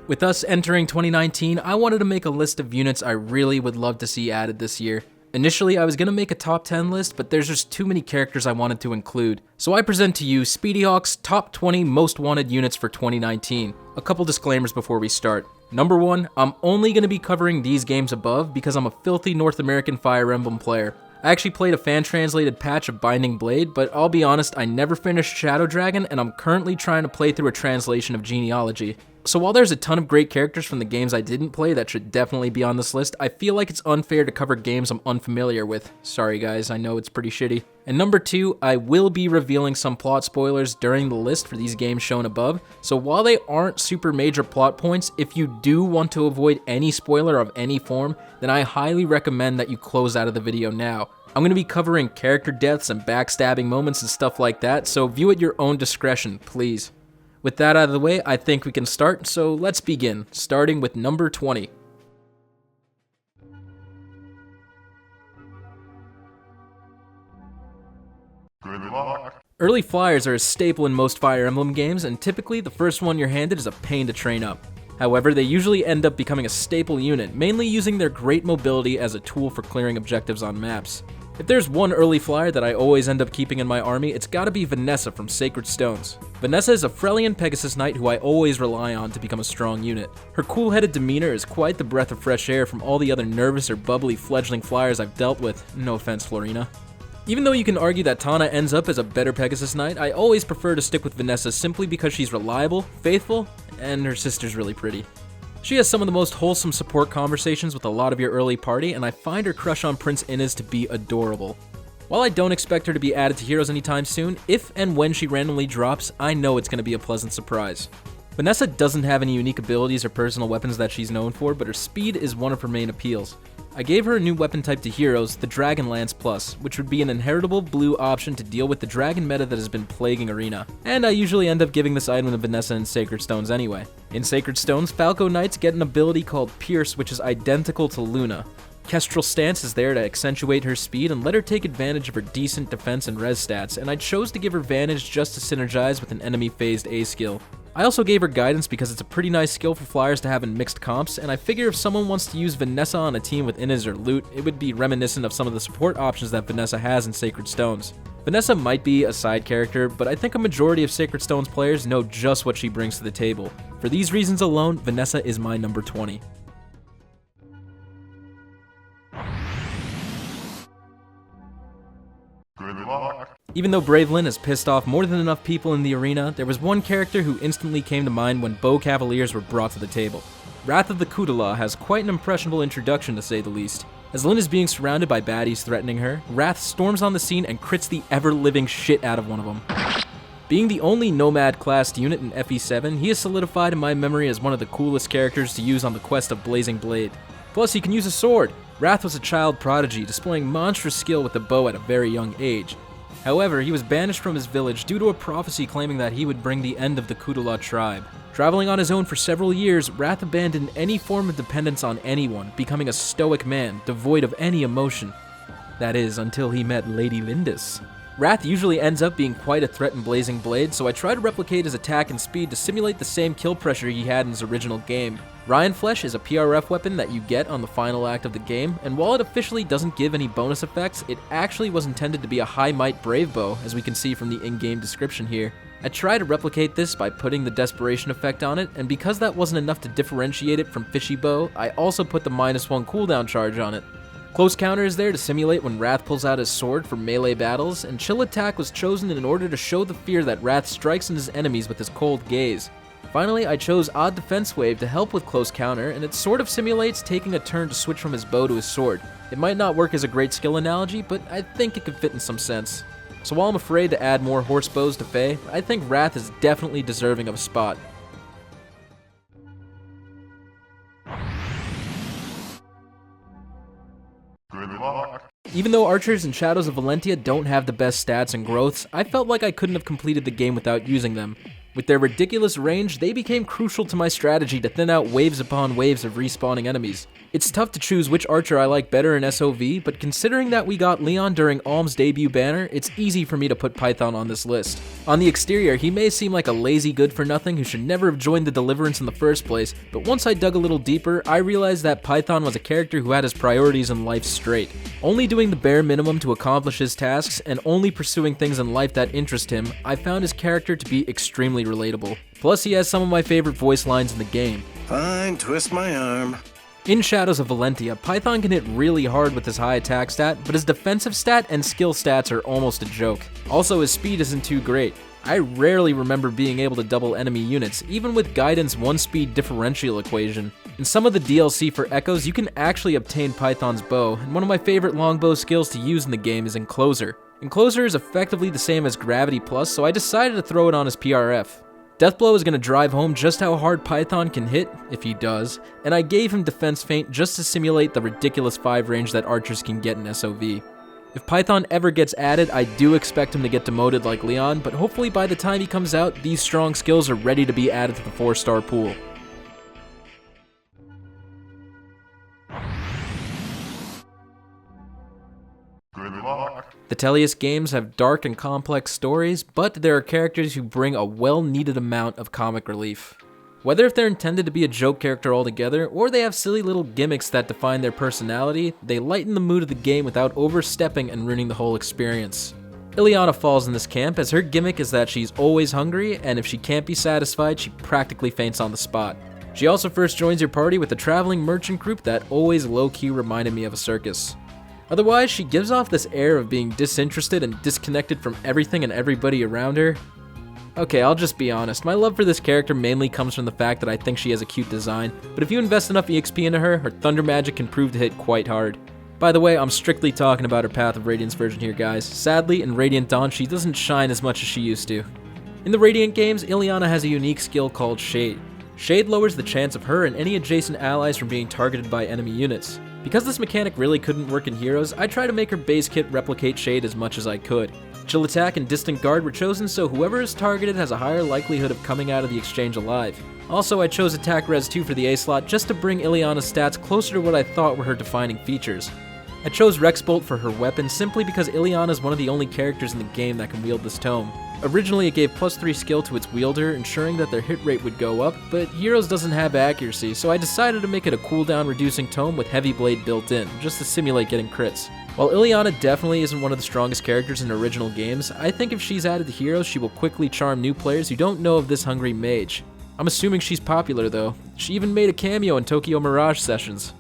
With us entering 2019, I wanted to make a list of units I really would love to see added this year. Initially, I was going to make a top 10 list, but there's just too many characters I wanted to include. So I present to you SpeedyHawk's top 20 most wanted units for 2019. A couple disclaimers before we start. Number 1, I'm only going to be covering these games above because I'm a filthy North American Fire Emblem player. I actually played a fan-translated patch of Binding Blade, but I'll be honest, I never finished Shadow Dragon, and I'm currently trying to play through a translation of Genealogy. So while there's a ton of great characters from the games I didn't play that should definitely be on this list, I feel like it's unfair to cover games I'm unfamiliar with. Sorry guys, I know it's pretty shitty. And number 2, I will be revealing some plot spoilers during the list for these games shown above, so while they aren't super major plot points, if you do want to avoid any spoiler of any form, then I highly recommend that you close out of the video now. I'm going to be covering character deaths and backstabbing moments and stuff like that, so view at your own discretion, please. With that out of the way, I think we can start, so let's begin, starting with number 20. Good luck. Early flyers are a staple in most Fire Emblem games, and typically the first one you're handed is a pain to train up. However, they usually end up becoming a staple unit, mainly using their great mobility as a tool for clearing objectives on maps. If there's one early flyer that I always end up keeping in my army, it's gotta be Vanessa from Sacred Stones. Vanessa is a Freljand Pegasus Knight who I always rely on to become a strong unit. Her cool-headed demeanor is quite the breath of fresh air from all the other nervous or bubbly fledgling flyers I've dealt with, no offense Florina. Even though you can argue that Tana ends up as a better Pegasus Knight, I always prefer to stick with Vanessa simply because she's reliable, faithful, and her sister's really pretty. She has some of the most wholesome support conversations with a lot of your early party, and I find her crush on Prince Inez to be adorable. While I don't expect her to be added to Heroes anytime soon, if and when she randomly drops, I know it's going to be a pleasant surprise. Vanessa doesn't have any unique abilities or personal weapons that she's known for, but her speed is one of her main appeals. I gave her a new weapon type to Heroes, the Dragon Lance Plus, which would be an inheritable blue option to deal with the dragon meta that has been plaguing Arena. And I usually end up giving this item to Vanessa in Sacred Stones anyway. In Sacred Stones, Falco Knights get an ability called Pierce, which is identical to Luna. Kestrel Stance is there to accentuate her speed and let her take advantage of her decent defense and res stats, and I chose to give her Vantage just to synergize with an enemy phased A skill. I also gave her Guidance because it's a pretty nice skill for flyers to have in mixed comps, and I figure if someone wants to use Vanessa on a team with Inez or Loot, it would be reminiscent of some of the support options that Vanessa has in Sacred Stones. Vanessa might be a side character, but I think a majority of Sacred Stones players know just what she brings to the table. For these reasons alone, Vanessa is my number 20. Good luck. Even though Bravelyn has pissed off more than enough people in the arena, there was one character who instantly came to mind when Bow Cavaliers were brought to the table. Wrath of the Kudala has quite an impressionable introduction to say the least. As Lyn is being surrounded by baddies threatening her, Wrath storms on the scene and crits the ever-living shit out of one of them. Being the only Nomad-classed unit in FE7, he is solidified in my memory as one of the coolest characters to use on the quest of Blazing Blade. Plus, he can use a sword. Wrath was a child prodigy, displaying monstrous skill with the bow at a very young age. However, he was banished from his village due to a prophecy claiming that he would bring the end of the Kudala tribe. Traveling on his own for several years, Wrath abandoned any form of dependence on anyone, becoming a stoic man, devoid of any emotion. That is, until he met Lady Lindis. Wrath usually ends up being quite a threat in Blazing Blade, so I try to replicate his attack and speed to simulate the same kill pressure he had in his original game. Ryan Flesh is a PRF weapon that you get on the final act of the game, and while it officially doesn't give any bonus effects, it actually was intended to be a high might brave bow, as we can see from the in-game description here. I try to replicate this by putting the desperation effect on it, and because that wasn't enough to differentiate it from Fishy Bow, I also put the -1 cooldown charge on it. Close Counter is there to simulate when Wrath pulls out his sword for melee battles, and Chill Attack was chosen in order to show the fear that Wrath strikes in his enemies with his cold gaze. Finally, I chose Odd Defense Wave to help with Close Counter, and it sort of simulates taking a turn to switch from his bow to his sword. It might not work as a great skill analogy, but I think it could fit in some sense. So while I'm afraid to add more horse bows to Faye, I think Wrath is definitely deserving of a spot. Good luck. Even though archers and Shadows of Valentia don't have the best stats and growths, I felt like I couldn't have completed the game without using them. With their ridiculous range, they became crucial to my strategy to thin out waves upon waves of respawning enemies. It's tough to choose which archer I like better in SOV, but considering that we got Leon during Alm's debut banner, it's easy for me to put Python on this list. On the exterior, he may seem like a lazy good-for-nothing who should never have joined the Deliverance in the first place, but once I dug a little deeper, I realized that Python was a character who had his priorities in life straight. Only doing the bare minimum to accomplish his tasks, and only pursuing things in life that interest him, I found his character to be extremely relatable. Plus, he has some of my favorite voice lines in the game. Fine, twist my arm. In Shadows of Valentia, Python can hit really hard with his high attack stat, but his defensive stat and skill stats are almost a joke. Also, his speed isn't too great. I rarely remember being able to double enemy units, even with Guidance 1-speed differential equation. In some of the DLC for Echoes, you can actually obtain Python's bow, and one of my favorite longbow skills to use in the game is Encloser. Encloser is effectively the same as Gravity Plus, so I decided to throw it on his PRF. Deathblow is going to drive home just how hard Python can hit, if he does, and I gave him Defense Feint just to simulate the ridiculous 5 range that archers can get in SOV. If Python ever gets added, I do expect him to get demoted like Leon, but hopefully by the time he comes out, these strong skills are ready to be added to the 4-star pool. Good luck. The Tellius games have dark and complex stories, but there are characters who bring a well-needed amount of comic relief. Whether if they're intended to be a joke character altogether, or they have silly little gimmicks that define their personality, they lighten the mood of the game without overstepping and ruining the whole experience. Ileana falls in this camp, as her gimmick is that she's always hungry, and if she can't be satisfied, she practically faints on the spot. She also first joins your party with a traveling merchant group that always low-key reminded me of a circus. Otherwise, she gives off this air of being disinterested and disconnected from everything and everybody around her. Okay, I'll just be honest, my love for this character mainly comes from the fact that I think she has a cute design, but if you invest enough EXP into her, her thunder magic can prove to hit quite hard. By the way, I'm strictly talking about her Path of Radiance version here, guys. Sadly, in Radiant Dawn, she doesn't shine as much as she used to. In the Radiant games, Ileana has a unique skill called Shade. Shade lowers the chance of her and any adjacent allies from being targeted by enemy units. Because this mechanic really couldn't work in Heroes, I tried to make her base kit replicate Shade as much as I could. Chill Attack and Distant Guard were chosen so whoever is targeted has a higher likelihood of coming out of the exchange alive. Also, I chose Attack Res 2 for the A slot just to bring Ileana's stats closer to what I thought were her defining features. I chose Rex Bolt for her weapon simply because Ileana is one of the only characters in the game that can wield this tome. Originally, it gave +3 skill to its wielder, ensuring that their hit rate would go up, but Heroes doesn't have accuracy, so I decided to make it a cooldown reducing tome with Heavy Blade built in, just to simulate getting crits. While Ileana definitely isn't one of the strongest characters in original games, I think if she's added to Heroes, she will quickly charm new players who don't know of this hungry mage. I'm assuming she's popular though. She even made a cameo in Tokyo Mirage Sessions.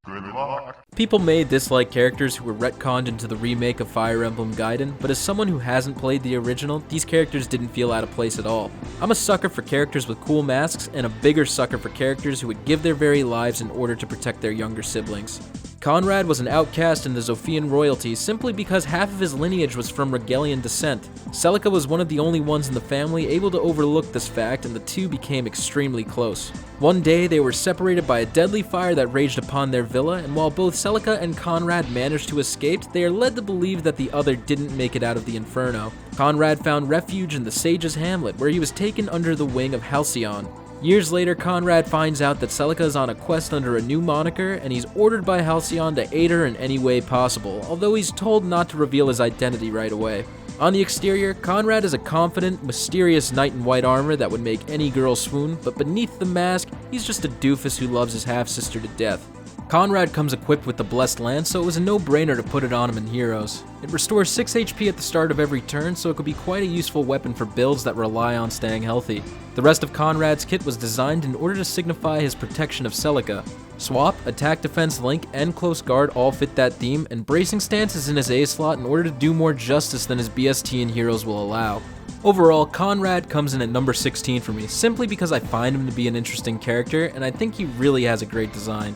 Good luck. People may dislike characters who were retconned into the remake of Fire Emblem Gaiden, but as someone who hasn't played the original, these characters didn't feel out of place at all. I'm a sucker for characters with cool masks, and a bigger sucker for characters who would give their very lives in order to protect their younger siblings. Conrad was an outcast in the Zophian royalty simply because half of his lineage was from Regalian descent. Celica was one of the only ones in the family able to overlook this fact, and the two became extremely close. One day, they were separated by a deadly fire that raged upon their villa, and while both Celica and Conrad managed to escape, they are led to believe that the other didn't make it out of the inferno. Conrad found refuge in the Sage's Hamlet, where he was taken under the wing of Halcyon. Years later, Conrad finds out that Celica is on a quest under a new moniker, and he's ordered by Halcyon to aid her in any way possible, although he's told not to reveal his identity right away. On the exterior, Conrad is a confident, mysterious knight in white armor that would make any girl swoon, but beneath the mask, he's just a doofus who loves his half-sister to death. Conrad comes equipped with the Blessed Lance, so it was a no-brainer to put it on him in Heroes. It restores 6 HP at the start of every turn, so it could be quite a useful weapon for builds that rely on staying healthy. The rest of Conrad's kit was designed in order to signify his protection of Celica. Swap, Attack, Defense, Link, and Close Guard all fit that theme, and Bracing Stance is in his A slot in order to do more justice than his BST in Heroes will allow. Overall, Conrad comes in at number 16 for me, simply because I find him to be an interesting character, and I think he really has a great design.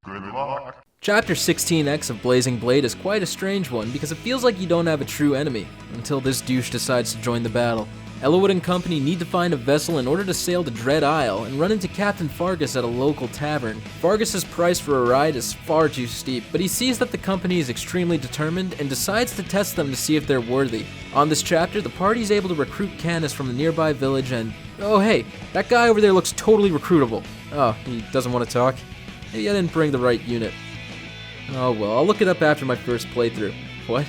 Good luck. Chapter 16X of Blazing Blade is quite a strange one because it feels like you don't have a true enemy, until this douche decides to join the battle. Elwood and company need to find a vessel in order to sail to Dread Isle and run into Captain Fargus at a local tavern. Fargus's price for a ride is far too steep, but he sees that the company is extremely determined and decides to test them to see if they're worthy. On this chapter, the party is able to recruit Canis from the nearby village and... oh hey, that guy over there looks totally recruitable. Oh, he doesn't want to talk? Maybe I didn't bring the right unit. Oh well, I'll look it up after my first playthrough. What?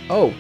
Oh,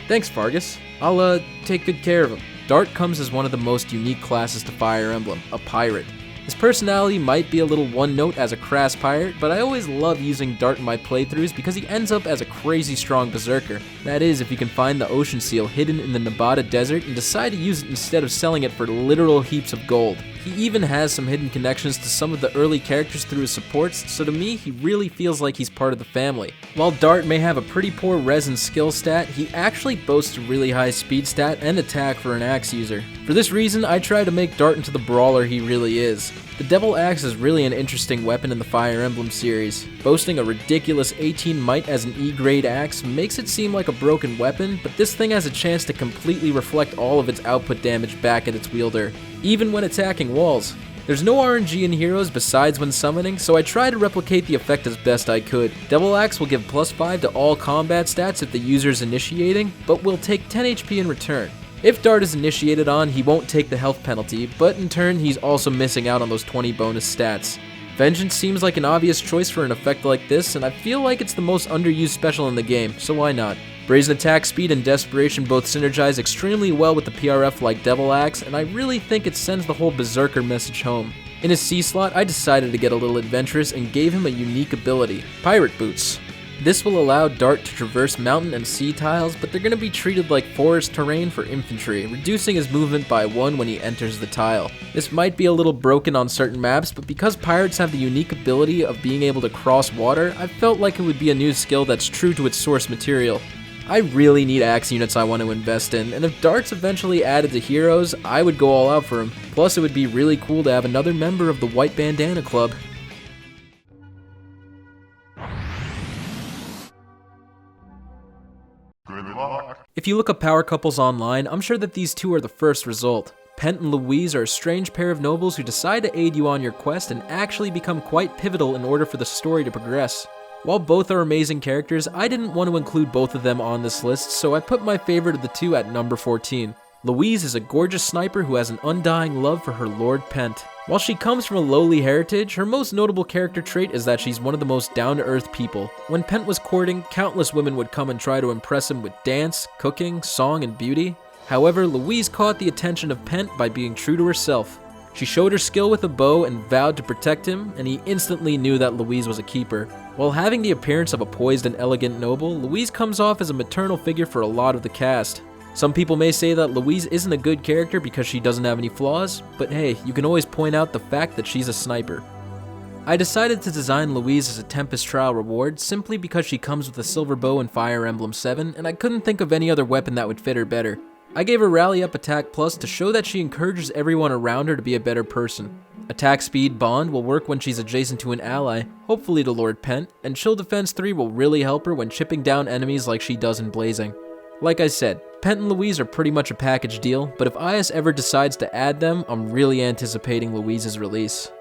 thanks Fargus. I'll take good care of him. Dart comes as one of the most unique classes to Fire Emblem, a pirate. His personality might be a little one-note as a crass pirate, but I always love using Dart in my playthroughs because he ends up as a crazy strong berserker. That is, if you can find the ocean seal hidden in the Nevada desert and decide to use it instead of selling it for literal heaps of gold. He even has some hidden connections to some of the early characters through his supports, so to me, he really feels like he's part of the family. While Dart may have a pretty poor res and skill stat, he actually boasts a really high speed stat and attack for an axe user. For this reason, I try to make Dart into the brawler he really is. The Devil Axe is really an interesting weapon in the Fire Emblem series. Boasting a ridiculous 18 might as an E-grade axe makes it seem like a broken weapon, but this thing has a chance to completely reflect all of its output damage back at its wielder, even when attacking walls. There's no RNG in heroes besides when summoning, so I try to replicate the effect as best I could. Devil Axe will give +5 to all combat stats if the user is initiating, but will take 10 HP in return. If Dart is initiated on, he won't take the health penalty, but in turn he's also missing out on those 20 bonus stats. Vengeance seems like an obvious choice for an effect like this, and I feel like it's the most underused special in the game, so why not? Brazen Attack Speed and Desperation both synergize extremely well with the PRF like Devil Axe, and I really think it sends the whole Berserker message home. In his C slot, I decided to get a little adventurous and gave him a unique ability, Pirate Boots. This will allow Dart to traverse mountain and sea tiles, but they're going to be treated like forest terrain for infantry, reducing his movement by 1 when he enters the tile. This might be a little broken on certain maps, but because pirates have the unique ability of being able to cross water, I felt like it would be a new skill that's true to its source material. I really need axe units I want to invest in, and if Dart's eventually added to heroes, I would go all out for him. Plus, it would be really cool to have another member of the White Bandana Club. Good luck. If you look up power couples online, I'm sure that these two are the first result. Pent and Louise are a strange pair of nobles who decide to aid you on your quest and actually become quite pivotal in order for the story to progress. While both are amazing characters, I didn't want to include both of them on this list, so I put my favorite of the two at number 14. Louise is a gorgeous sniper who has an undying love for her Lord Pent. While she comes from a lowly heritage, her most notable character trait is that she's one of the most down-to-earth people. When Pent was courting, countless women would come and try to impress him with dance, cooking, song, and beauty. However, Louise caught the attention of Pent by being true to herself. She showed her skill with a bow and vowed to protect him, and he instantly knew that Louise was a keeper. While having the appearance of a poised and elegant noble, Louise comes off as a maternal figure for a lot of the cast. Some people may say that Louise isn't a good character because she doesn't have any flaws, but hey, you can always point out the fact that she's a sniper. I decided to design Louise as a Tempest Trial reward simply because she comes with a silver bow in Fire Emblem 7, and I couldn't think of any other weapon that would fit her better. I gave her Rally Up Attack Plus to show that she encourages everyone around her to be a better person. Attack Speed Bond will work when she's adjacent to an ally, hopefully to Lord Pent, and Chill Defense 3 will really help her when chipping down enemies like she does in Blazing. Like I said, Pent and Louise are pretty much a package deal, but if IS ever decides to add them, I'm really anticipating Louise's release.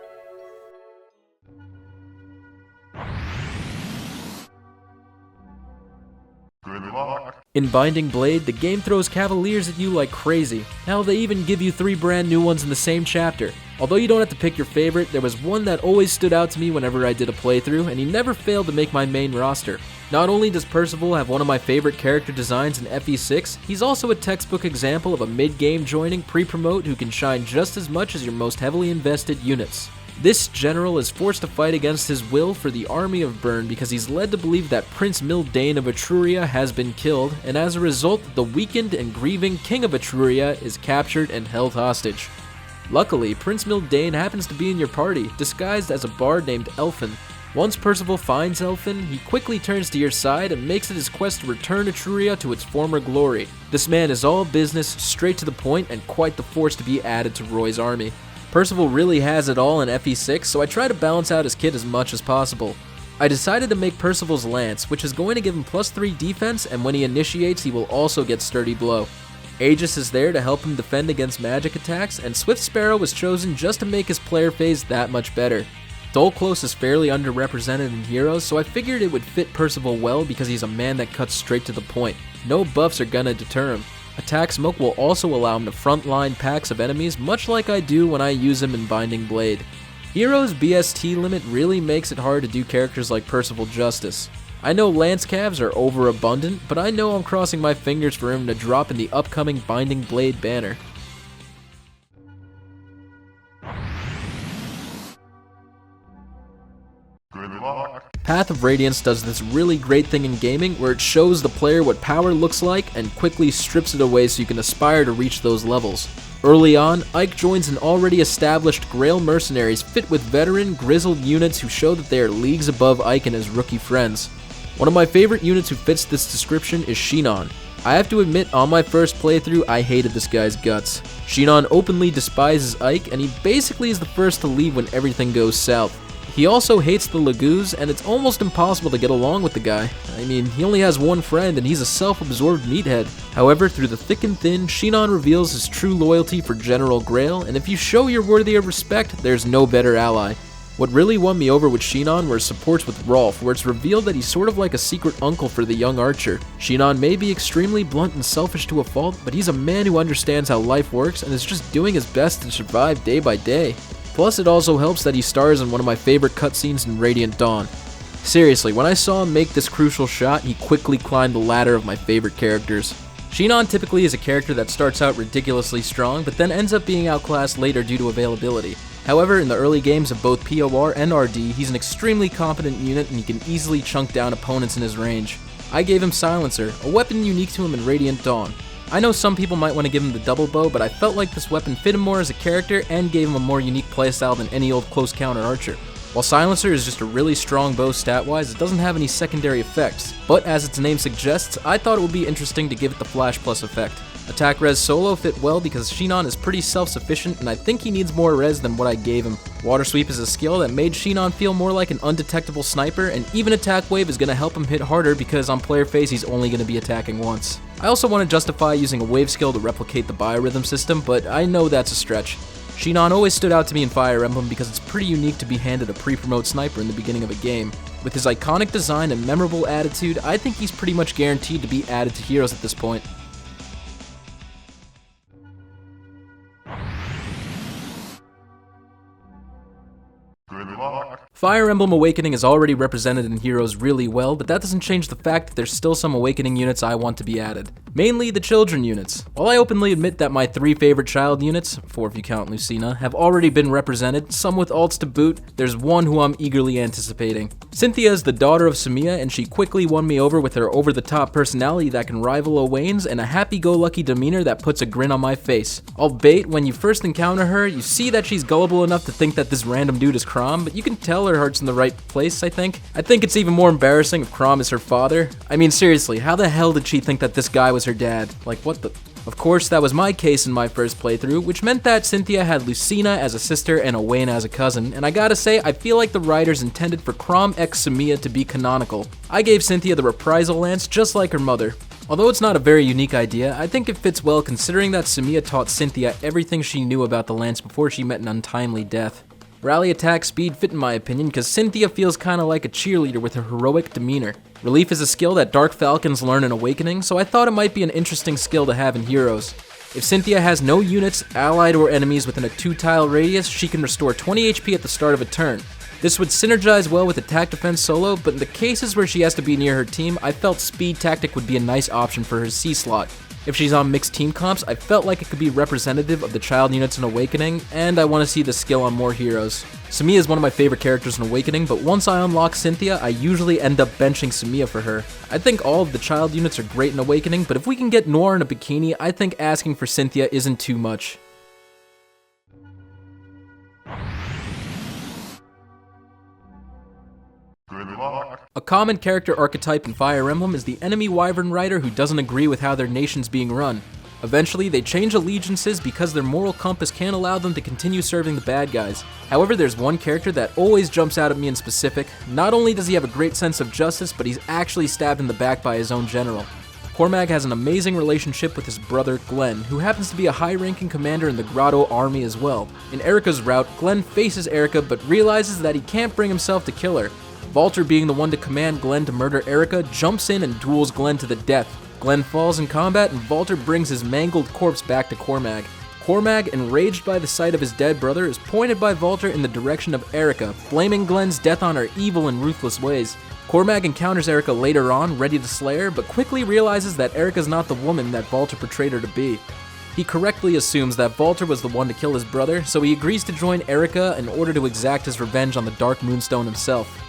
Good luck. In Binding Blade, the game throws Cavaliers at you like crazy. Hell, they even give you 3 brand new ones in the same chapter. Although you don't have to pick your favorite, there was one that always stood out to me whenever I did a playthrough, and he never failed to make my main roster. Not only does Percival have one of my favorite character designs in FE6, he's also a textbook example of a mid-game joining pre-promote who can shine just as much as your most heavily invested units. This general is forced to fight against his will for the army of Bern because he's led to believe that Prince Mildane of Etruria has been killed, and as a result, the weakened and grieving King of Etruria is captured and held hostage. Luckily, Prince Mildane happens to be in your party, disguised as a bard named Elfin. Once Percival finds Elfin, he quickly turns to your side and makes it his quest to return Etruria to its former glory. This man is all business, straight to the point, and quite the force to be added to Roy's army. Percival really has it all in FE6, so I try to balance out his kit as much as possible. I decided to make Percival's Lance, which is going to give him +3 defense, and when he initiates he will also get Sturdy Blow. Aegis is there to help him defend against magic attacks, and Swift Sparrow was chosen just to make his player phase that much better. Dull Close is fairly underrepresented in heroes, so I figured it would fit Percival well because he's a man that cuts straight to the point. No buffs are gonna deter him. Attack Smoke will also allow him to frontline packs of enemies, much like I do when I use him in Binding Blade. Heroes' BST limit really makes it hard to do characters like Percival justice. I know Lance Calves are overabundant, but I know I'm crossing my fingers for him to drop in the upcoming Binding Blade banner. Good luck. Path of Radiance does this really great thing in gaming where it shows the player what power looks like and quickly strips it away so you can aspire to reach those levels. Early on, Ike joins an already established Grail mercenaries fit with veteran, grizzled units who show that they are leagues above Ike and his rookie friends. One of my favorite units who fits this description is Chignon. I have to admit, on my first playthrough, I hated this guy's guts. Chignon openly despises Ike, and he basically is the first to leave when everything goes south. He also hates the LeDoux, and it's almost impossible to get along with the guy. I mean, he only has one friend, and he's a self-absorbed meathead. However, through the thick and thin, Chignon reveals his true loyalty for General Grail, and if you show you're worthy of respect, there's no better ally. What really won me over with Chignon were his supports with Rolf, where it's revealed that he's sort of like a secret uncle for the young archer. Chignon may be extremely blunt and selfish to a fault, but he's a man who understands how life works and is just doing his best to survive day by day. Plus, it also helps that he stars in one of my favorite cutscenes in Radiant Dawn. Seriously, when I saw him make this crucial shot, he quickly climbed the ladder of my favorite characters. Chignon typically is a character that starts out ridiculously strong, but then ends up being outclassed later due to availability. However, in the early games of both POR and RD, he's an extremely competent unit and he can easily chunk down opponents in his range. I gave him Silencer, a weapon unique to him in Radiant Dawn. I know some people might want to give him the double bow, but I felt like this weapon fit him more as a character and gave him a more unique playstyle than any old close counter archer. While Silencer is just a really strong bow stat-wise, it doesn't have any secondary effects, but as its name suggests, I thought it would be interesting to give it the Flash Plus effect. Attack Res solo fit well because Chignon is pretty self-sufficient and I think he needs more res than what I gave him. Water Sweep is a skill that made Chignon feel more like an undetectable sniper, and even Attack Wave is going to help him hit harder because on player phase he's only going to be attacking once. I also want to justify using a wave skill to replicate the biorhythm system, but I know that's a stretch. Chignon always stood out to me in Fire Emblem because it's pretty unique to be handed a pre-promote sniper in the beginning of a game. With his iconic design and memorable attitude, I think he's pretty much guaranteed to be added to heroes at this point. Good luck. Fire Emblem Awakening is already represented in Heroes really well, but that doesn't change the fact that there's still some Awakening units I want to be added. Mainly the children units. While I openly admit that my 3 favorite child units, 4 if you count Lucina, have already been represented, some with alts to boot, there's one who I'm eagerly anticipating. Cynthia is the daughter of Samia, and she quickly won me over with her over-the-top personality that can rival Owain's and a happy-go-lucky demeanor that puts a grin on my face. Albeit, when you first encounter her, you see that she's gullible enough to think that this random dude is Chrom, but you can tell her heart's in the right place, I think. I think it's even more embarrassing if Chrom is her father. I mean, seriously, how the hell did she think that this guy was her dad? Like, what the... Of course, that was my case in my first playthrough, which meant that Cynthia had Lucina as a sister and Owain as a cousin, and I gotta say, I feel like the writers intended for Chrom x Samia to be canonical. I gave Cynthia the reprisal lance just like her mother. Although it's not a very unique idea, I think it fits well considering that Samia taught Cynthia everything she knew about the lance before she met an untimely death. Rally attack speed fit in my opinion because Cynthia feels kinda like a cheerleader with her heroic demeanor. Relief is a skill that Dark Falcons learn in Awakening, so I thought it might be an interesting skill to have in Heroes. If Cynthia has no units, allied or enemies within a 2-tile radius, she can restore 20 HP at the start of a turn. This would synergize well with attack defense solo, but in the cases where she has to be near her team, I felt speed tactic would be a nice option for her C slot. If she's on mixed team comps, I felt like it could be representative of the child units in Awakening, and I want to see the skill on more heroes. Samia is one of my favorite characters in Awakening, but once I unlock Cynthia, I usually end up benching Samia for her. I think all of the child units are great in Awakening, but if we can get Noir in a bikini, I think asking for Cynthia isn't too much. Good luck. A common character archetype in Fire Emblem is the enemy Wyvern Rider who doesn't agree with how their nation's being run. Eventually, they change allegiances because their moral compass can't allow them to continue serving the bad guys. However, there's one character that always jumps out at me in specific. Not only does he have a great sense of justice, but he's actually stabbed in the back by his own general. Cormac has an amazing relationship with his brother Glenn, who happens to be a high-ranking commander in the Grotto army as well. In Erica's route, Glenn faces Erica but realizes that he can't bring himself to kill her. Walter, being the one to command Glenn to murder Erica, jumps in and duels Glenn to the death. Glenn falls in combat and Walter brings his mangled corpse back to Cormac. Cormac, enraged by the sight of his dead brother, is pointed by Walter in the direction of Erica, blaming Glenn's death on her evil and ruthless ways. Cormac encounters Erica later on, ready to slay her, but quickly realizes that Erica's not the woman that Walter portrayed her to be. He correctly assumes that Walter was the one to kill his brother, so he agrees to join Erica in order to exact his revenge on the Dark Moonstone himself.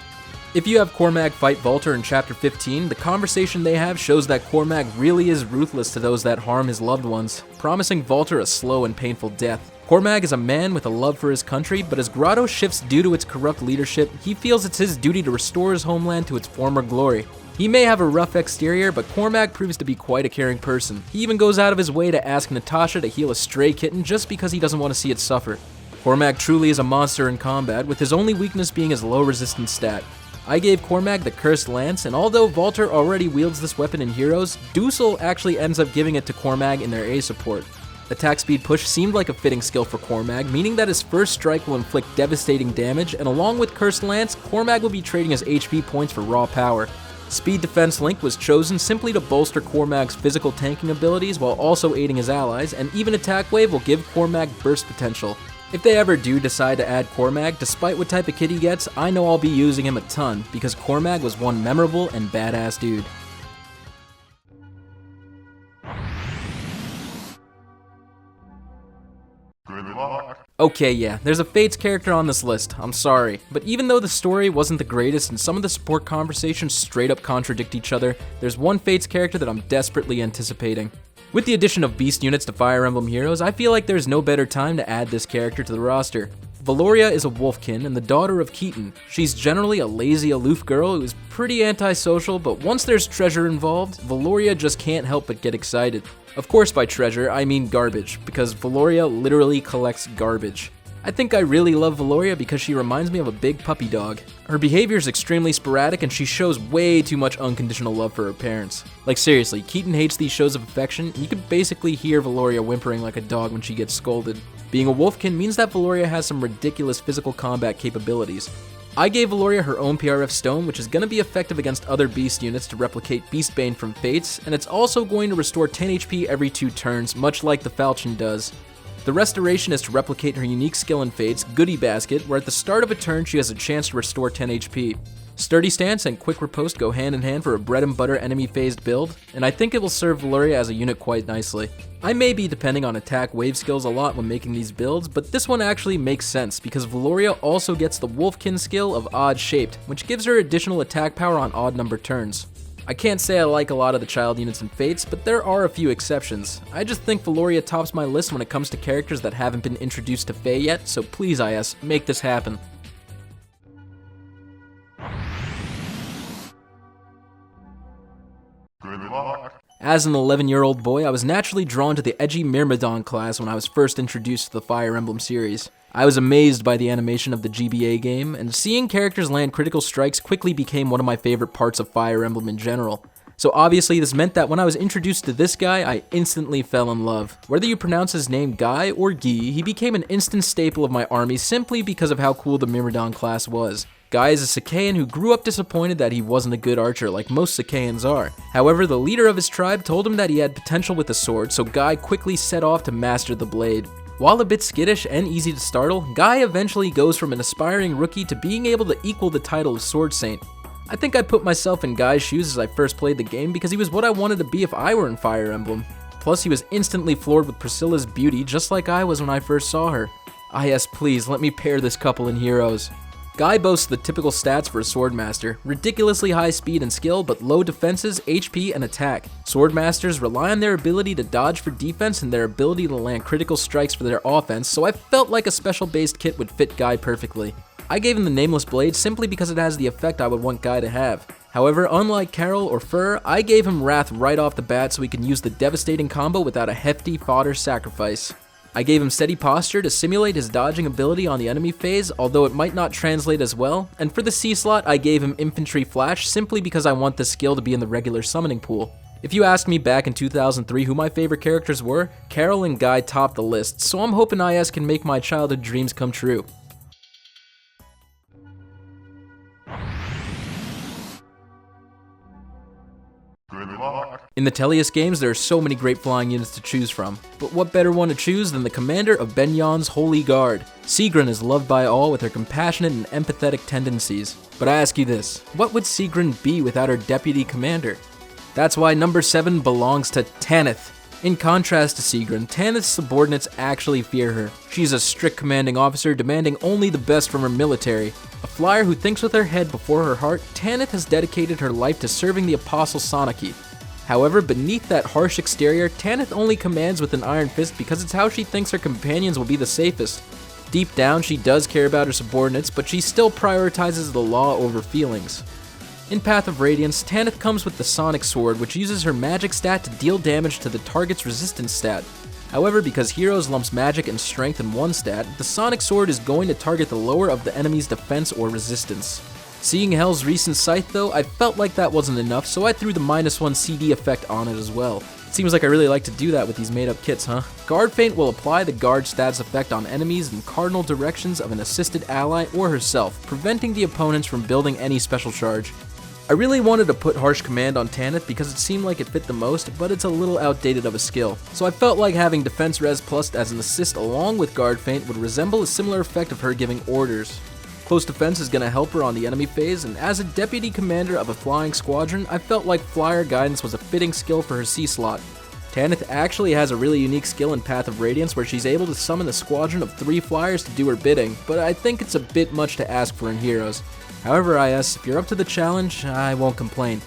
If you have Cormac fight Walter in Chapter 15, the conversation they have shows that Cormac really is ruthless to those that harm his loved ones, promising Walter a slow and painful death. Cormac is a man with a love for his country, but as Grotto shifts due to its corrupt leadership, he feels it's his duty to restore his homeland to its former glory. He may have a rough exterior, but Cormac proves to be quite a caring person. He even goes out of his way to ask Natasha to heal a stray kitten just because he doesn't want to see it suffer. Cormac truly is a monster in combat, with his only weakness being his low resistance stat. I gave Cormac the Cursed Lance, and although Walter already wields this weapon in Heroes, Dussel actually ends up giving it to Cormac in their A support. Attack Speed Push seemed like a fitting skill for Cormac, meaning that his first strike will inflict devastating damage, and along with Cursed Lance, Cormac will be trading his HP points for raw power. Speed Defense Link was chosen simply to bolster Cormac's physical tanking abilities while also aiding his allies, and even Attack Wave will give Cormac burst potential. If they ever do decide to add Cormac, despite what type of kit he gets, I know I'll be using him a ton, because Cormac was one memorable and badass dude. Good luck. Okay, yeah, there's a Fates character on this list, I'm sorry, but even though the story wasn't the greatest and some of the support conversations straight up contradict each other, there's one Fates character that I'm desperately anticipating. With the addition of beast units to Fire Emblem Heroes, I feel like there's no better time to add this character to the roster. Viloria is a wolfkin and the daughter of Keaton. She's generally a lazy, aloof girl who is pretty antisocial, but once there's treasure involved, Viloria just can't help but get excited. Of course by treasure, I mean garbage, because Viloria literally collects garbage. I think I really love Viloria because she reminds me of a big puppy dog. Her behavior is extremely sporadic and she shows way too much unconditional love for her parents. Like seriously, Keaton hates these shows of affection, and you can basically hear Viloria whimpering like a dog when she gets scolded. Being a wolfkin means that Viloria has some ridiculous physical combat capabilities. I gave Viloria her own PRF stone, which is going to be effective against other beast units to replicate Beastbane from Fates, and it's also going to restore 10 HP every 2 turns, much like the Falchion does. The restoration is to replicate her unique skill in Fates, Goodie Basket, where at the start of a turn she has a chance to restore 10 HP. Sturdy Stance and Quick Riposte go hand in hand for a bread and butter enemy phased build, and I think it will serve Viloria as a unit quite nicely. I may be depending on attack wave skills a lot when making these builds, but this one actually makes sense because Viloria also gets the Wolfkin skill of Odd Shaped, which gives her additional attack power on odd number turns. I can't say I like a lot of the child units in Fates, but there are a few exceptions. I just think Viloria tops my list when it comes to characters that haven't been introduced to Fae yet, so please IS, make this happen. Good luck. As an 11-year-old boy, I was naturally drawn to the edgy Myrmidon class when I was first introduced to the Fire Emblem series. I was amazed by the animation of the GBA game, and seeing characters land critical strikes quickly became one of my favorite parts of Fire Emblem in general. So obviously this meant that when I was introduced to this guy, I instantly fell in love. Whether you pronounce his name Guy or Guy, he became an instant staple of my army simply because of how cool the Myrmidon class was. Guy is a Sakaean who grew up disappointed that he wasn't a good archer like most Sakaeans are. However, the leader of his tribe told him that he had potential with the sword, so Guy quickly set off to master the blade. While a bit skittish and easy to startle, Guy eventually goes from an aspiring rookie to being able to equal the title of Sword Saint. I think I put myself in Guy's shoes as I first played the game because he was what I wanted to be if I were in Fire Emblem. Plus, he was instantly floored with Priscilla's beauty just like I was when I first saw her. Ah yes, please, let me pair this couple in Heroes. Guy boasts the typical stats for a Swordmaster, ridiculously high speed and skill, but low defenses, HP, and attack. Swordmasters rely on their ability to dodge for defense and their ability to land critical strikes for their offense, so I felt like a special-based kit would fit Guy perfectly. I gave him the Nameless Blade simply because it has the effect I would want Guy to have. However, unlike Carol or Fur, I gave him Wrath right off the bat so he can use the devastating combo without a hefty fodder sacrifice. I gave him Steady Posture to simulate his dodging ability on the enemy phase, although it might not translate as well, and for the C slot I gave him Infantry Flash simply because I want this skill to be in the regular summoning pool. If you asked me back in 2003 who my favorite characters were, Carol and Guy topped the list, so I'm hoping IS can make my childhood dreams come true. Good luck. In the Tellius games, there are so many great flying units to choose from, but what better one to choose than the commander of Benyon's Holy Guard? Sigrun is loved by all with her compassionate and empathetic tendencies. But I ask you this, what would Sigrun be without her deputy commander? That's why number 7 belongs to Tanith. In contrast to Sigrun, Tanith's subordinates actually fear her. She's a strict commanding officer demanding only the best from her military. A flyer who thinks with her head before her heart, Tanith has dedicated her life to serving the Apostle Sonaki. However, beneath that harsh exterior, Tanith only commands with an iron fist because it's how she thinks her companions will be the safest. Deep down, she does care about her subordinates, but she still prioritizes the law over feelings. In Path of Radiance, Tanith comes with the Sonic Sword, which uses her magic stat to deal damage to the target's resistance stat. However, because Heroes lumps magic and strength in one stat, the Sonic Sword is going to target the lower of the enemy's defense or resistance. Seeing Hell's recent Scythe though, I felt like that wasn't enough, so I threw the -1 CD effect on it as well. It seems like I really like to do that with these made up kits, huh? Guard Feint will apply the guard stats effect on enemies in cardinal directions of an assisted ally or herself, preventing the opponents from building any special charge. I really wanted to put Harsh Command on Tanith because it seemed like it fit the most, but it's a little outdated of a skill. So I felt like having Defense Res Plus as an assist along with Guard Feint would resemble a similar effect of her giving orders. Close Defense is going to help her on the enemy phase, and as a deputy commander of a flying squadron, I felt like Flyer Guidance was a fitting skill for her C slot. Tanith actually has a really unique skill in Path of Radiance where she's able to summon a squadron of 3 flyers to do her bidding, but I think it's a bit much to ask for in Heroes. However, IS, if you're up to the challenge, I won't complain.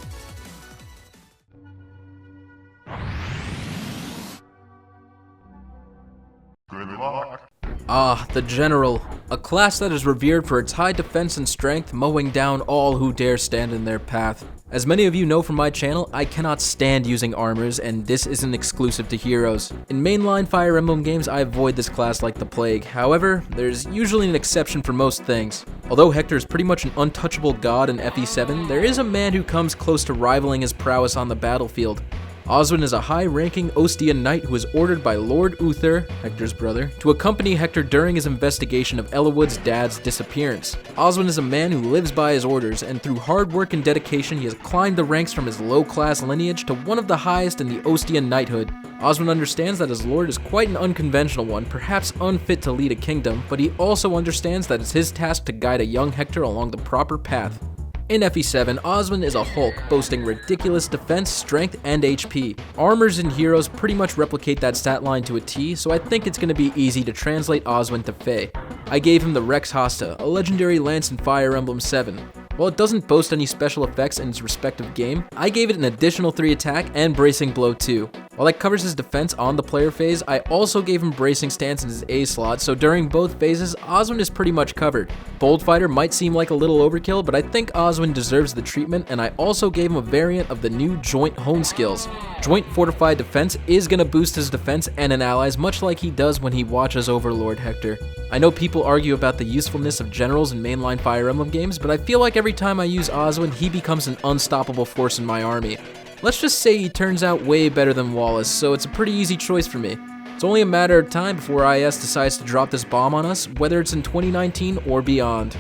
Good luck. Ah, the General. A class that is revered for its high defense and strength, mowing down all who dare stand in their path. As many of you know from my channel, I cannot stand using armors, and this isn't exclusive to Heroes. In mainline Fire Emblem games, I avoid this class like the plague. However, there's usually an exception for most things. Although Hector is pretty much an untouchable god in FE7, there is a man who comes close to rivaling his prowess on the battlefield. Osman is a high-ranking Ostian knight who is ordered by Lord Uther, Hector's brother, to accompany Hector during his investigation of Ellawood's dad's disappearance. Osman is a man who lives by his orders, and through hard work and dedication he has climbed the ranks from his low-class lineage to one of the highest in the Ostian knighthood. Osman understands that his lord is quite an unconventional one, perhaps unfit to lead a kingdom, but he also understands that it's his task to guide a young Hector along the proper path. In FE7, Osman is a Hulk, boasting ridiculous defense, strength, and HP. Armors in Heroes pretty much replicate that stat line to a T, so I think it's going to be easy to translate Osman to Fae. I gave him the Rex Hasta, a legendary lance in Fire Emblem 7. While it doesn't boast any special effects in its respective game, I gave it an additional 3 attack and bracing blow too. While that covers his defense on the player phase, I also gave him bracing stance in his A slot, so during both phases, Osman is pretty much covered. Bold Fighter might seem like a little overkill, but I think Osman deserves the treatment, and I also gave him a variant of the new Joint Hone skills. Joint Fortified Defense is going to boost his defense and an ally's, much like he does when he watches over Lord Hector. I know people argue about the usefulness of generals in mainline Fire Emblem games, but I feel like every time I use Osman, he becomes an unstoppable force in my army. Let's just say he turns out way better than Wallace, so it's a pretty easy choice for me. It's only a matter of time before IS decides to drop this bomb on us, whether it's in 2019 or beyond.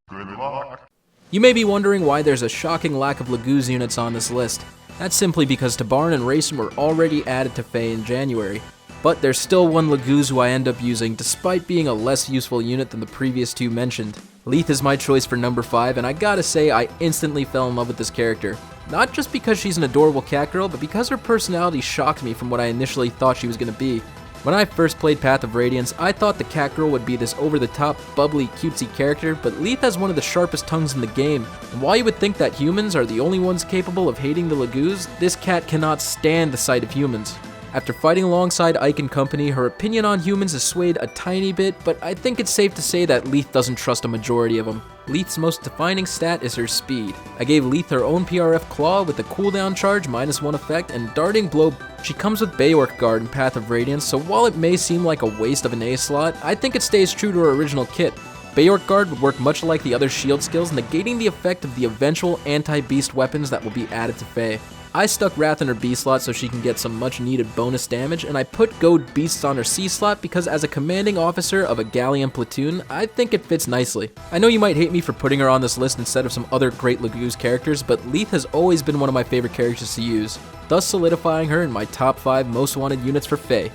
Good luck. You may be wondering why there's a shocking lack of LeDoux units on this list. That's simply because Tabarn and Racing were already added to Fae in January. But there's still one LeDoux who I end up using, despite being a less useful unit than the previous 2 mentioned. Leith is my choice for number 5, and I gotta say I instantly fell in love with this character. Not just because she's an adorable cat girl, but because her personality shocked me from what I initially thought she was gonna be. When I first played Path of Radiance, I thought the cat girl would be this over-the-top, bubbly, cutesy character, but Leith has one of the sharpest tongues in the game, and while you would think that humans are the only ones capable of hating the LeDoux, this cat cannot stand the sight of humans. After fighting alongside Ike and company, her opinion on humans is swayed a tiny bit, but I think it's safe to say that Leith doesn't trust a majority of them. Leith's most defining stat is her speed. I gave Leith her own PRF Claw with a cooldown charge -1 effect and Darting Blow. She comes with Bayork Guard in Path of Radiance, so while it may seem like a waste of an A slot, I think it stays true to her original kit. Bayork Guard would work much like the other shield skills, negating the effect of the eventual anti-beast weapons that will be added to Faye. I stuck Wrath in her B slot so she can get some much needed bonus damage, and I put Goad Beasts on her C slot because as a commanding officer of a Galleon platoon, I think it fits nicely. I know you might hate me for putting her on this list instead of some other great LeDoux characters, but Leith has always been one of my favorite characters to use, thus solidifying her in my top 5 most wanted units for Faye.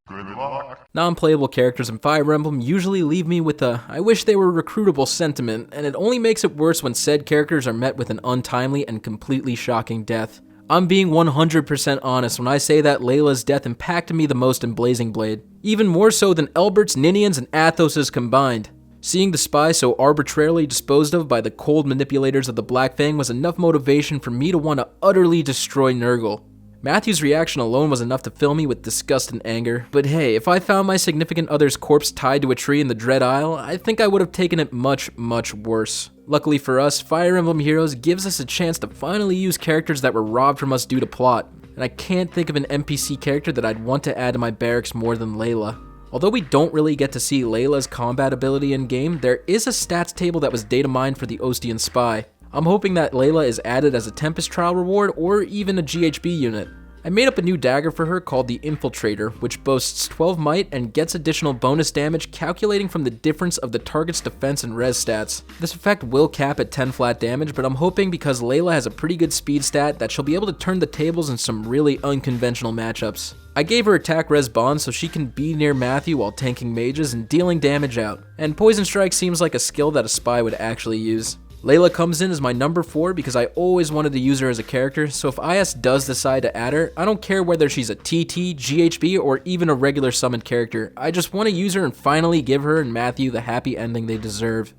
Good luck. Non-playable characters in Fire Emblem usually leave me with a "I wish they were recruitable" sentiment, and it only makes it worse when said characters are met with an untimely and completely shocking death. I'm being 100% honest when I say that Leila's death impacted me the most in Blazing Blade, even more so than Elbert's, Ninian's, and Athos's combined. Seeing the spy so arbitrarily disposed of by the cold manipulators of the Black Fang was enough motivation for me to want to utterly destroy Nurgle. Matthew's reaction alone was enough to fill me with disgust and anger, but hey, if I found my significant other's corpse tied to a tree in the Dread Isle, I think I would have taken it much, much worse. Luckily for us, Fire Emblem Heroes gives us a chance to finally use characters that were robbed from us due to plot, and I can't think of an NPC character that I'd want to add to my barracks more than Leila. Although we don't really get to see Leila's combat ability in-game, there is a stats table that was data mined for the Ostian Spy. I'm hoping that Leila is added as a Tempest Trial reward or even a GHB unit. I made up a new dagger for her called the Infiltrator, which boasts 12 might and gets additional bonus damage calculating from the difference of the target's defense and res stats. This effect will cap at 10 flat damage, but I'm hoping because Leila has a pretty good speed stat that she'll be able to turn the tables in some really unconventional matchups. I gave her attack res bond so she can be near Matthew while tanking mages and dealing damage out, and Poison Strike seems like a skill that a spy would actually use. Leila comes in as my number 4 because I always wanted to use her as a character, so if IS does decide to add her, I don't care whether she's a TT, GHB, or even a regular summoned character. I just want to use her and finally give her and Matthew the happy ending they deserve.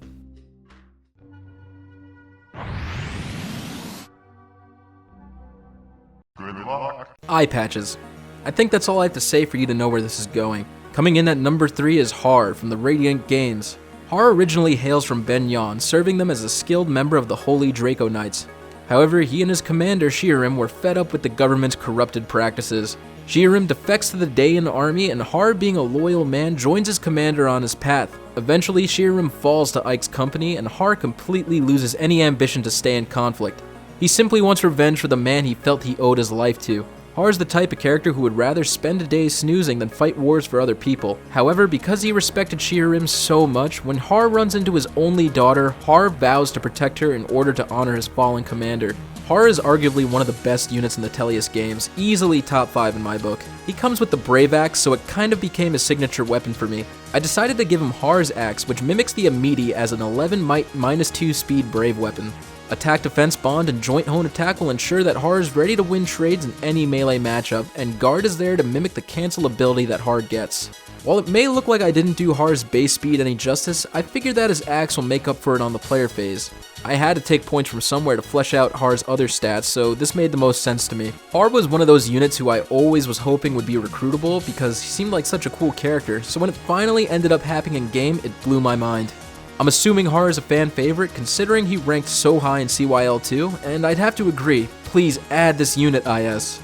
Good luck. Eye patches. I think that's all I have to say for you to know where this is going. Coming in at number 3 is Har from the Radiant Games. Har originally hails from Ben Yon, serving them as a skilled member of the Holy Draco Knights. However, he and his commander Shirim were fed up with the government's corrupted practices. Shirim defects to the Dayan army, and Har, being a loyal man, joins his commander on his path. Eventually, Shirim falls to Ike's company, and Har completely loses any ambition to stay in conflict. He simply wants revenge for the man he felt he owed his life to. Har is the type of character who would rather spend a day snoozing than fight wars for other people. However, because he respected Shirim so much, when Har runs into his only daughter, Har vows to protect her in order to honor his fallen commander. Har is arguably one of the best units in the Tellius games, easily top 5 in my book. He comes with the Brave Axe, so it kind of became his signature weapon for me. I decided to give him Har's Axe, which mimics the Amidi as an 11 might -2 speed Brave weapon. Attack Defense Bond and Joint Hone Attack will ensure that Har is ready to win trades in any melee matchup, and Guard is there to mimic the cancel ability that Har gets. While it may look like I didn't do Har's base speed any justice, I figured that his axe will make up for it on the player phase. I had to take points from somewhere to flesh out Har's other stats, so this made the most sense to me. Har was one of those units who I always was hoping would be recruitable because he seemed like such a cool character, so when it finally ended up happening in game, it blew my mind. I'm assuming Har is a fan favorite considering he ranked so high in CYL2, and I'd have to agree, please add this unit, IS.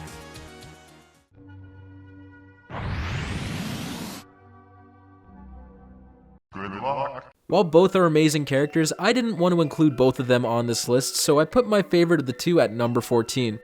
Good luck. While both are amazing characters, I didn't want to include both of them on this list, so I put my favorite of the two at number 14.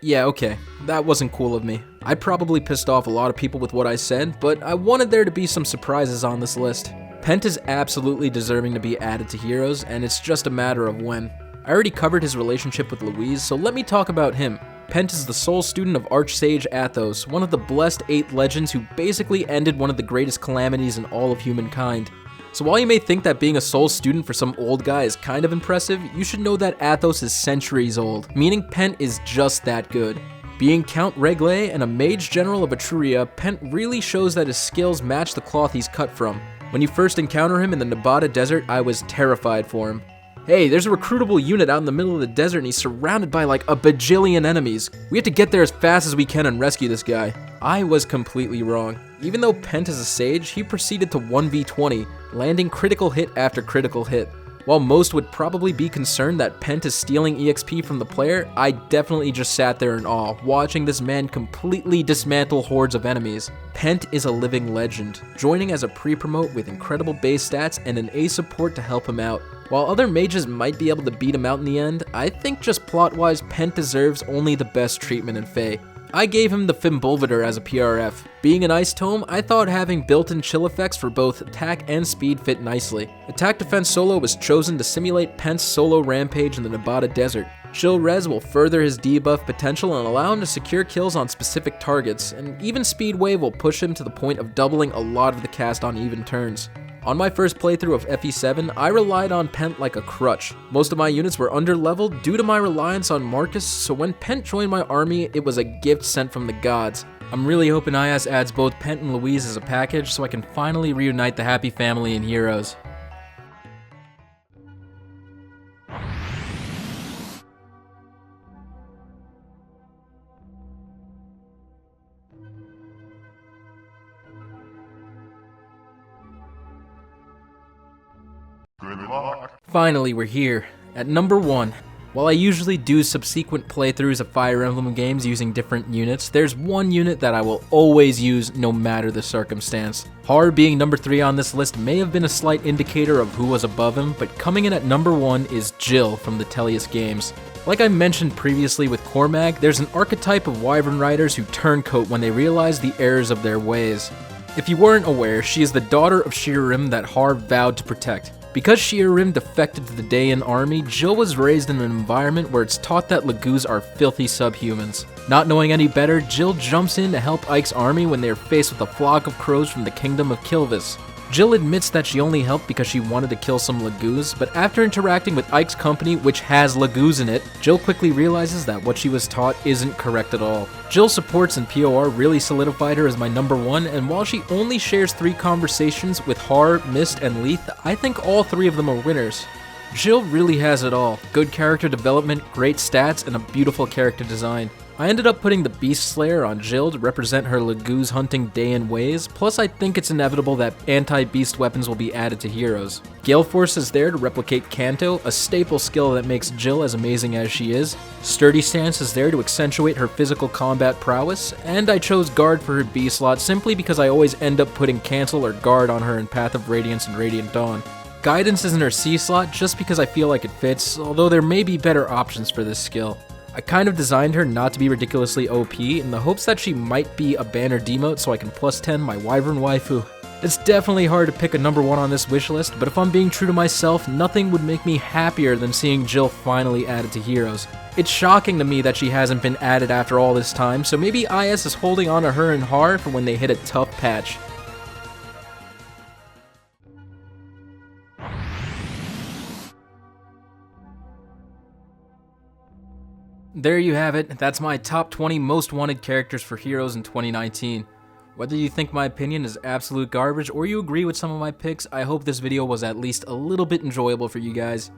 Yeah, okay, that wasn't cool of me. I probably pissed off a lot of people with what I said, but I wanted there to be some surprises on this list. Pent is absolutely deserving to be added to Heroes, and it's just a matter of when. I already covered his relationship with Louise, so let me talk about him. Pent is the sole student of Archsage Athos, one of the blessed 8 legends who basically ended one of the greatest calamities in all of humankind. So while you may think that being a sole student for some old guy is kind of impressive, you should know that Athos is centuries old, meaning Pent is just that good. Being Count Regle and a mage general of Etruria, Pent really shows that his skills match the cloth he's cut from. When you first encounter him in the Nevada desert, I was terrified for him. Hey, there's a recruitable unit out in the middle of the desert and he's surrounded by like a bajillion enemies. We have to get there as fast as we can and rescue this guy. I was completely wrong. Even though Pent is a sage, he proceeded to 1v20, landing critical hit after critical hit. While most would probably be concerned that Pent is stealing EXP from the player, I definitely just sat there in awe, watching this man completely dismantle hordes of enemies. Pent is a living legend, joining as a pre-promote with incredible base stats and an A support to help him out. While other mages might be able to beat him out in the end, I think just plot-wise Pent deserves only the best treatment in FEH. I gave him the Fimbulveter as a PRF. Being an Ice Tome, I thought having built-in chill effects for both attack and speed fit nicely. Attack Defense Solo was chosen to simulate Pent's solo rampage in the Nevada Desert. Chill Res will further his debuff potential and allow him to secure kills on specific targets, and even Speed Wave will push him to the point of doubling a lot of the cast on even turns. On my first playthrough of FE7, I relied on Pent like a crutch. Most of my units were underleveled due to my reliance on Marcus, so when Pent joined my army, it was a gift sent from the gods. I'm really hoping IS adds both Pent and Louise as a package so I can finally reunite the happy family in Heroes. Good luck. Finally, we're here. At number 1. While I usually do subsequent playthroughs of Fire Emblem games using different units, there's one unit that I will always use no matter the circumstance. Har being number 3 on this list may have been a slight indicator of who was above him, but coming in at number 1 is Jill from the Tellius games. Like I mentioned previously with Cormag, there's an archetype of Wyvern Riders who turncoat when they realize the errors of their ways. If you weren't aware, she is the daughter of Shirim that Har vowed to protect. Because Shirim defected to the Dayan army, Jill was raised in an environment where it's taught that LeDoux are filthy subhumans. Not knowing any better, Jill jumps in to help Ike's army when they are faced with a flock of crows from the kingdom of Kilvis. Jill admits that she only helped because she wanted to kill some LeDoux, but after interacting with Ike's company, which has LeDoux in it, Jill quickly realizes that what she was taught isn't correct at all. Jill's supports in POR really solidified her as my number 1, and while she only shares 3 conversations with Har, Mist, and Leith, I think all 3 of them are winners. Jill really has it all. Good character development, great stats, and a beautiful character design. I ended up putting the Beast Slayer on Jill to represent her LeDoux hunting Dayan ways, plus I think it's inevitable that anti-beast weapons will be added to heroes. Gale Force is there to replicate Canto, a staple skill that makes Jill as amazing as she is. Sturdy Stance is there to accentuate her physical combat prowess, and I chose Guard for her B slot simply because I always end up putting Cancel or Guard on her in Path of Radiance and Radiant Dawn. Guidance is in her C slot just because I feel like it fits, although there may be better options for this skill. I kind of designed her not to be ridiculously OP in the hopes that she might be a banner demote so I can plus 10 my Wyvern waifu. It's definitely hard to pick a number 1 on this wishlist, but if I'm being true to myself, nothing would make me happier than seeing Jill finally added to Heroes. It's shocking to me that she hasn't been added after all this time, so maybe IS is holding on to her and Har for when they hit a tough patch. There you have it, that's my top 20 most wanted characters for Heroes in 2019. Whether you think my opinion is absolute garbage or you agree with some of my picks, I hope this video was at least a little bit enjoyable for you guys.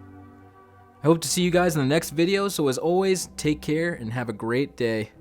I hope to see you guys in the next video, so as always, take care and have a great day.